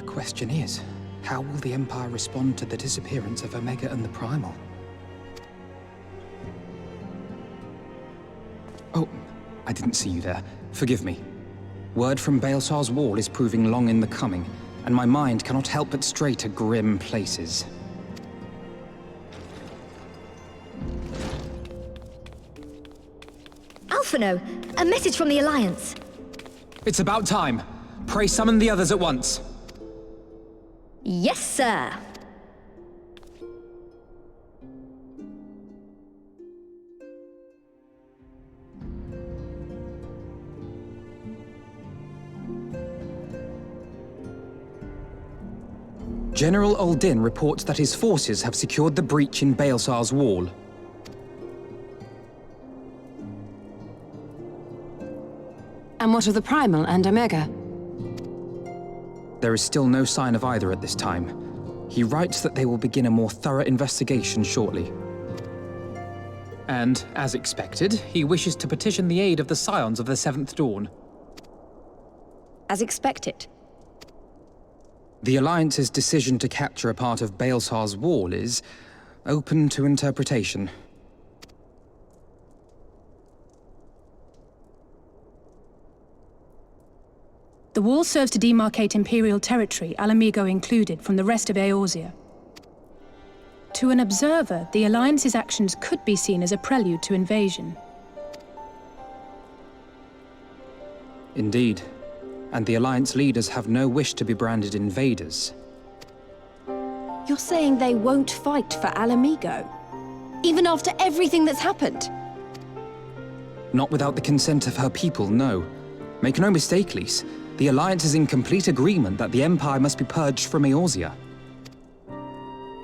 Question is, how will the Empire respond to the disappearance of Omega and the Primal? Oh, I didn't see you there. Forgive me. Word from Baelsar's wall is proving long in the coming, and my mind cannot help but stray to grim places. Alphino, a message from the Alliance. It's about time. Pray summon the others at once. Yes, sir. General Uldin reports that his forces have secured the breach in Baelsar's wall. And what of the Primal and Omega? There is still no sign of either at this time. He writes that they will begin a more thorough investigation shortly. And, as expected, he wishes to petition the aid of the Scions of the Seventh Dawn. As expected. The Alliance's decision to capture a part of Baelsar's wall is open to interpretation. The wall serves to demarcate Imperial territory, Alamigo included, from the rest of Eorzea. To an observer, the Alliance's actions could be seen as a prelude to invasion. Indeed. And the Alliance leaders have no wish to be branded invaders. You're saying they won't fight for Alamigo? Even after everything that's happened? Not without the consent of her people, no. Make no mistake, Lys. The Alliance is in complete agreement that the Empire must be purged from Eorzea.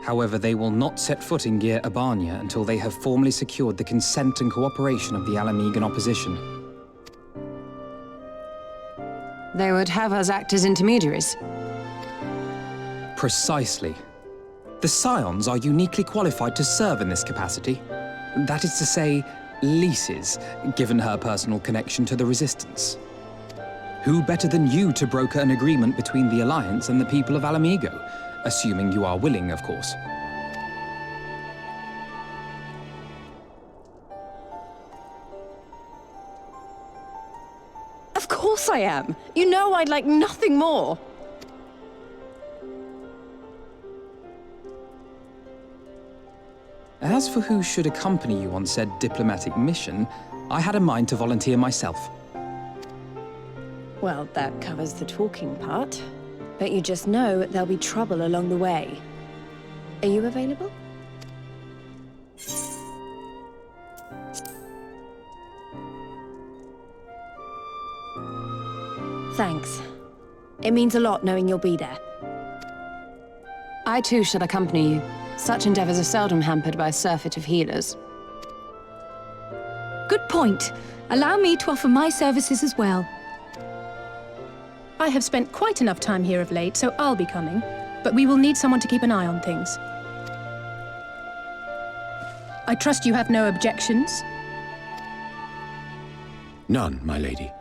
However, they will not set foot in Gyr Abania until they have formally secured the consent and cooperation of the Alamigan opposition. They would have us act as intermediaries. Precisely. The Scions are uniquely qualified to serve in this capacity. That is to say, Lys's, given her personal connection to the Resistance. Who better than you to broker an agreement between the Alliance and the people of Alamigo? Assuming you are willing, of course. Of course I am! You know I'd like nothing more! As for who should accompany you on said diplomatic mission, I had a mind to volunteer myself. Well, that covers the talking part. But you just know there'll be trouble along the way. Are you available? Thanks. It means a lot knowing you'll be there. I too shall accompany you. Such endeavors are seldom hampered by a surfeit of healers. Good point. Allow me to offer my services as well. I have spent quite enough time here of late, so I'll be coming. But we will need someone to keep an eye on things. I trust you have no objections? None, my lady.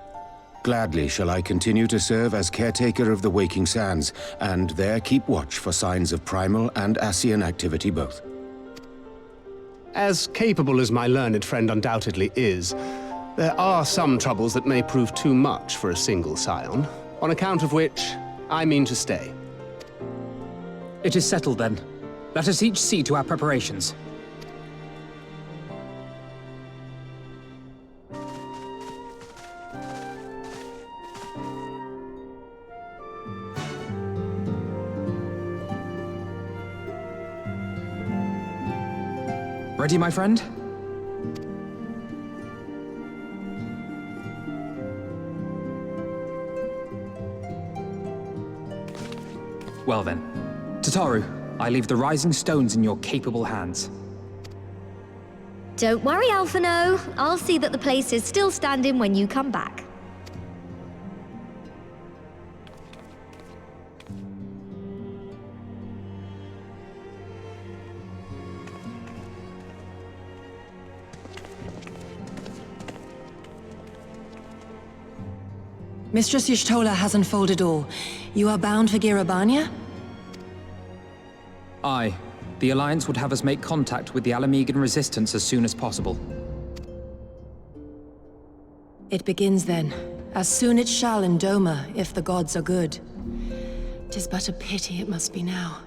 Gladly shall I continue to serve as caretaker of the Waking Sands, and there keep watch for signs of primal and Ascian activity both. As capable as my learned friend undoubtedly is, there are some troubles that may prove too much for a single scion, on account of which I mean to stay. It is settled then. Let us each see to our preparations. Ready, my friend? Well then, Tataru, I leave the rising stones in your capable hands. Don't worry, Alphino. I'll see that the place is still standing when you come back. Mistress Y'shtola has unfolded all. You are bound for Girabania? Aye. The Alliance would have us make contact with the Alamegan resistance as soon as possible. It begins then. As soon it shall in Doma, if the gods are good. 'Tis but a pity it must be now.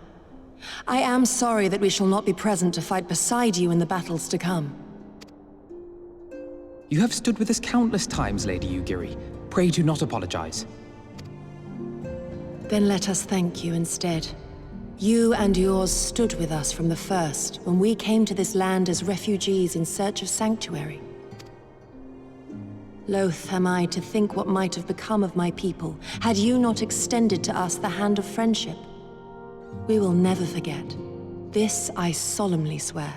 I am sorry that we shall not be present to fight beside you in the battles to come. You have stood with us countless times, Lady Ugiri. Pray do not apologize. Then let us thank you instead. You and yours stood with us from the first, when we came to this land as refugees in search of sanctuary. Loath am I to think what might have become of my people, had you not extended to us the hand of friendship. We will never forget. This I solemnly swear.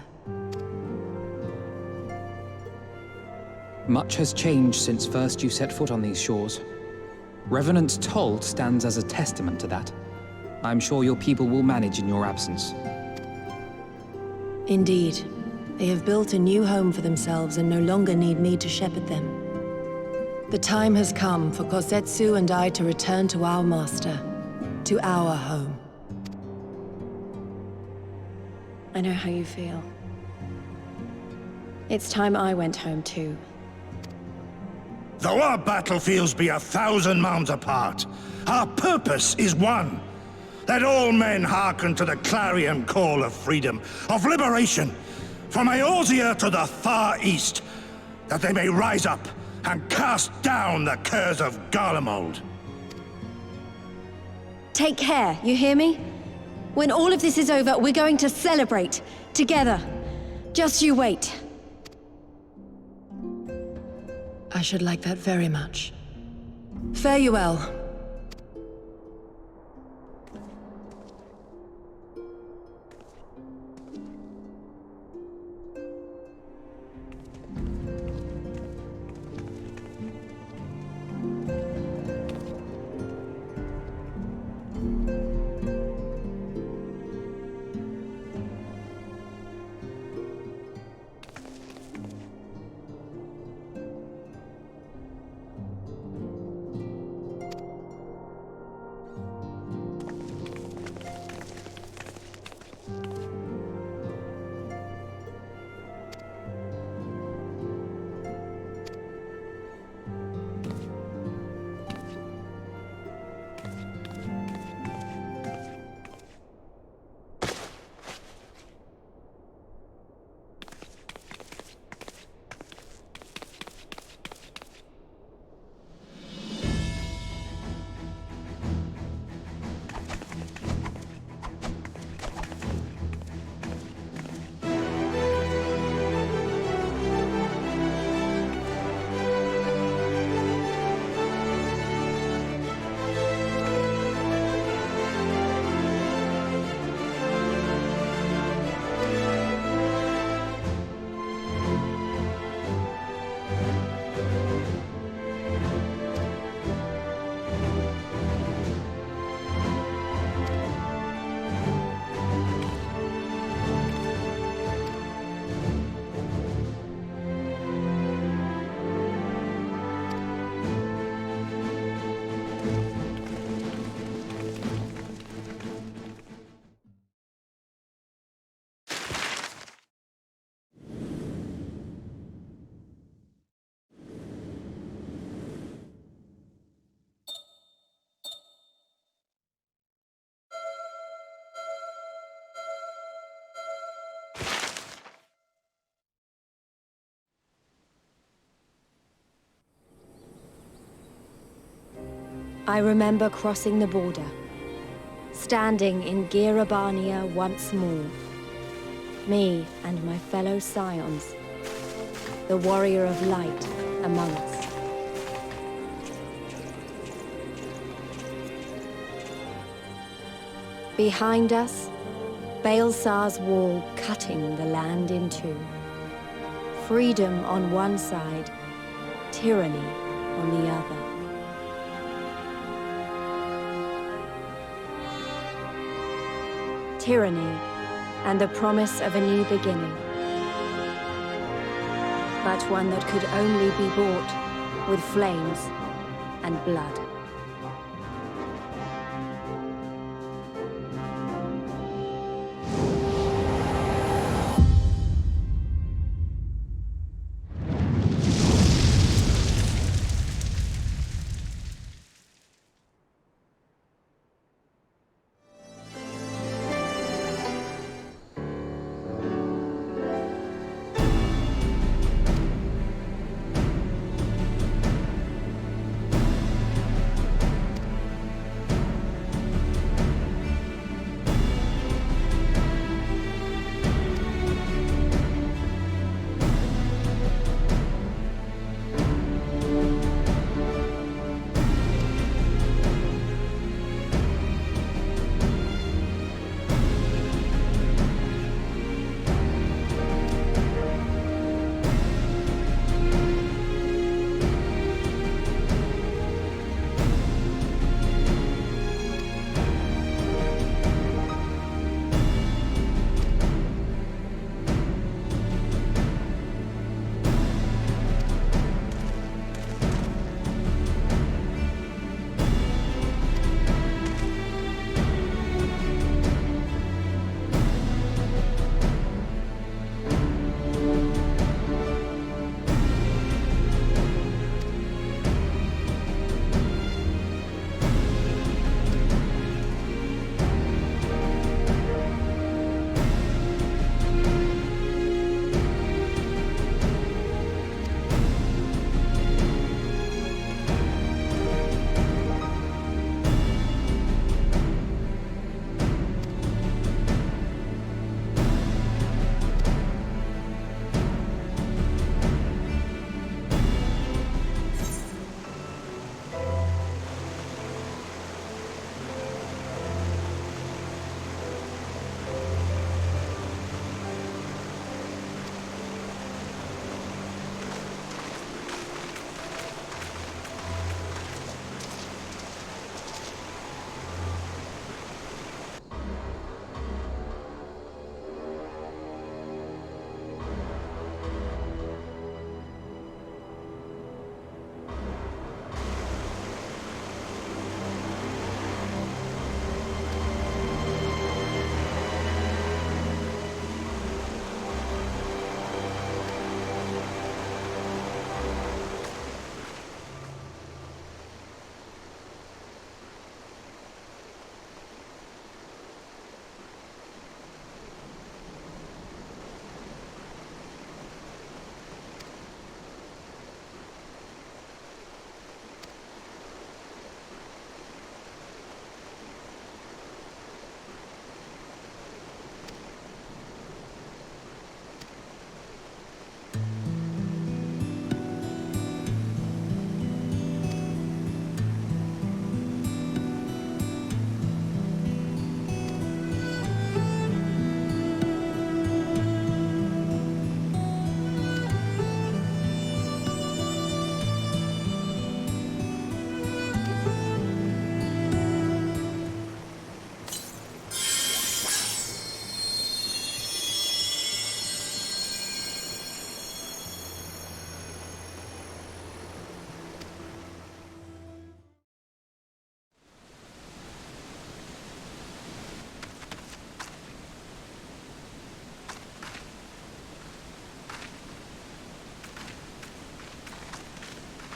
Much has changed since first you set foot on these shores. Revenant's Toll stands as a testament to that. I'm sure your people will manage in your absence. Indeed. They have built a new home for themselves and no longer need me to shepherd them. The time has come for Kosetsu and I to return to our master, to our home. I know how you feel. It's time I went home too. Though our battlefields be 1,000 mounds apart, our purpose is one. Let all men hearken to the clarion call of freedom, of liberation, from Eorzea to the far east, that they may rise up and cast down the curse of Garlemald. Take care, you hear me? When all of this is over, we're going to celebrate, together. Just you wait. I should like that very much. Fare you well. I remember crossing the border, standing in Girabania once more. Me and my fellow scions, the warrior of light among us. Behind us, Baelsar's wall cutting the land in two. Freedom on one side, tyranny on the other. Tyranny and the promise of a new beginning. But one that could only be bought with flames and blood.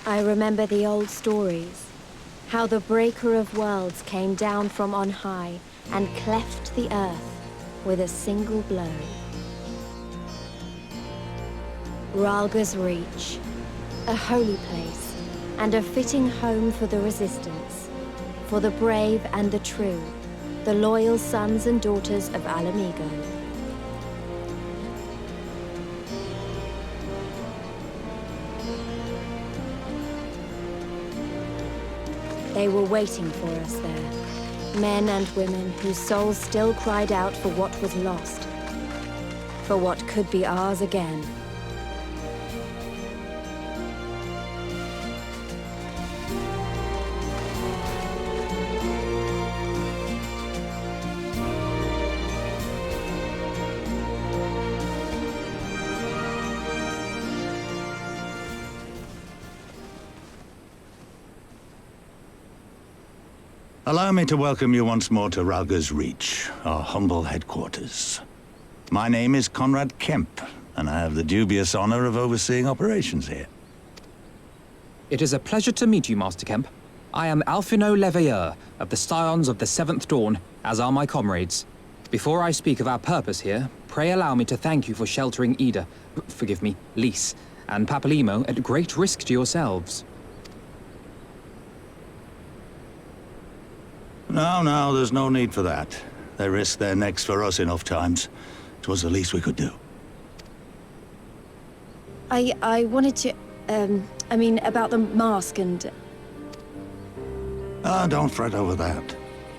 I remember the old stories. How the Breaker of Worlds came down from on high and cleft the earth with a single blow. Rhalga's Reach, a holy place, and a fitting home for the Resistance, for the brave and the true, the loyal sons and daughters of Alamigo. They were waiting for us there, men and women whose souls still cried out for what was lost, for what could be ours again. Allow me to welcome you once more to Rhalga's Reach, our humble headquarters. My name is Conrad Kemp, and I have the dubious honor of overseeing operations here. It is a pleasure to meet you, Master Kemp. I am Alphino Leveilleur of the Scions of the Seventh Dawn, as are my comrades. Before I speak of our purpose here, pray allow me to thank you for sheltering Ida, forgive me, Lys, and Papalymo at great risk to yourselves. No, there's no need for that. They risked their necks for us enough times. It was the least we could do. I wanted to, about the mask and... Don't fret over that.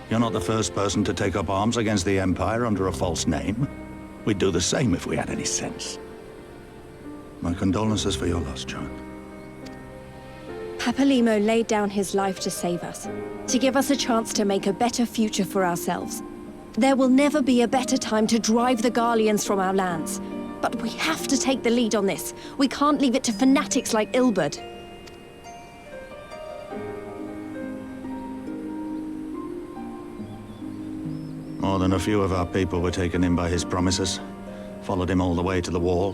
You're not the first person to take up arms against the Empire under a false name. We'd do the same if we had any sense. My condolences for your loss, Jeanne. Papalymo laid down his life to save us, to give us a chance to make a better future for ourselves. There will never be a better time to drive the Garleans from our lands. But we have to take the lead on this. We can't leave it to fanatics like Ilberd. More than a few of our people were taken in by his promises. Followed him all the way to the Wall.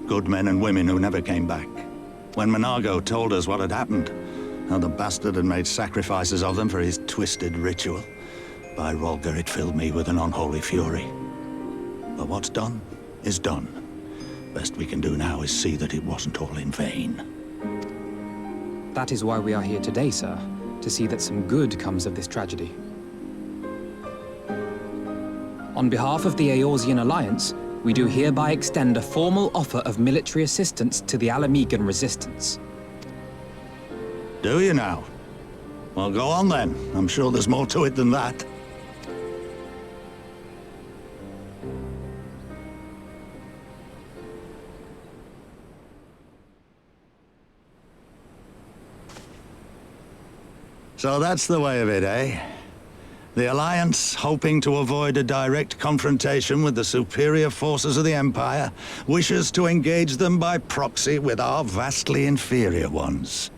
Good men and women who never came back. When Monargo told us what had happened, how the bastard had made sacrifices of them for his twisted ritual, by Rhalga it filled me with an unholy fury. But what's done is done. Best we can do now is see that it wasn't all in vain. That is why we are here today, sir, to see that some good comes of this tragedy. On behalf of the Eorzean Alliance, we do hereby extend a formal offer of military assistance to the Alamigan resistance. Do you now? Well, go on then. I'm sure there's more to it than that. So that's the way of it, eh? The Alliance, hoping to avoid a direct confrontation with the superior forces of the Empire, wishes to engage them by proxy with our vastly inferior ones.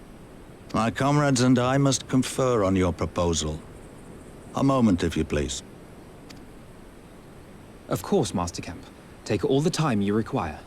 My comrades and I must confer on your proposal. A moment, if you please. Of course, Master Kemp. Take all the time you require.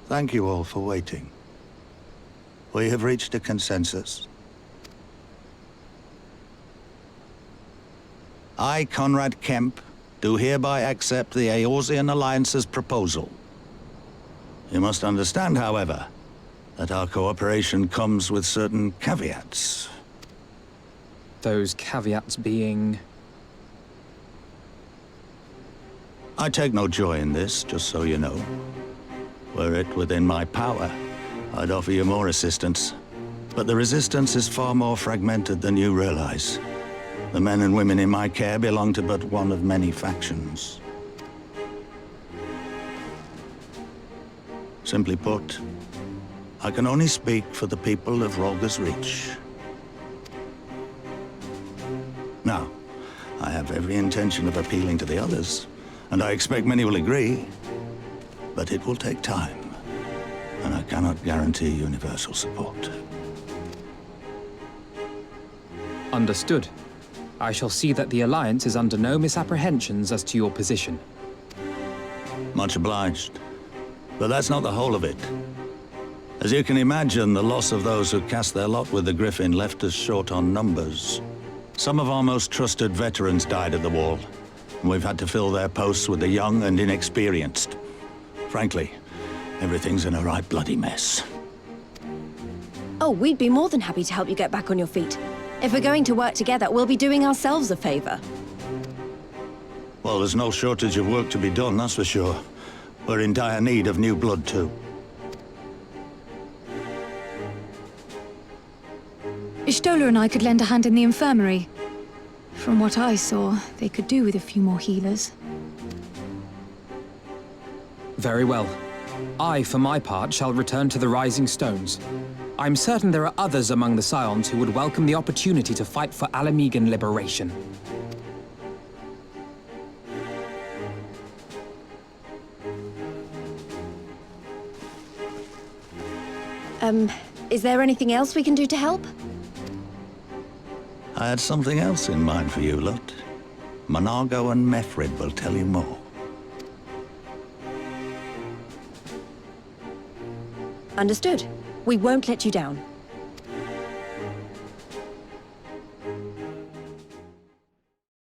Thank you all for waiting. We have reached a consensus. I, Conrad Kemp, do hereby accept the Eorzean Alliance's proposal. You must understand, however, that our cooperation comes with certain caveats. Those caveats being... I take no joy in this, just so you know. Were it within my power, I'd offer you more assistance. But the Resistance is far more fragmented than you realize. The men and women in my care belong to but one of many factions. Simply put, I can only speak for the people of Rolga's Reach. Now, I have every intention of appealing to the others, and I expect many will agree, but it will take time, and I cannot guarantee universal support. Understood. I shall see that the Alliance is under no misapprehensions as to your position. Much obliged. But that's not the whole of it. As you can imagine, the loss of those who cast their lot with the Griffin left us short on numbers. Some of our most trusted veterans died at the wall, and we've had to fill their posts with the young and inexperienced. Frankly, everything's in a right bloody mess. Oh, we'd be more than happy to help you get back on your feet. If we're going to work together, we'll be doing ourselves a favor. Well, there's no shortage of work to be done, that's for sure. We're in dire need of new blood, too. Ishtola and I could lend a hand in the infirmary. From what I saw, they could do with a few more healers. Very well. I, for my part, shall return to the Rising Stones. I'm certain there are others among the Scions who would welcome the opportunity to fight for Alamegan liberation. Is there anything else we can do to help? I had something else in mind for you, Lot. Monargo and Mefrid will tell you more. Understood. We won't let you down.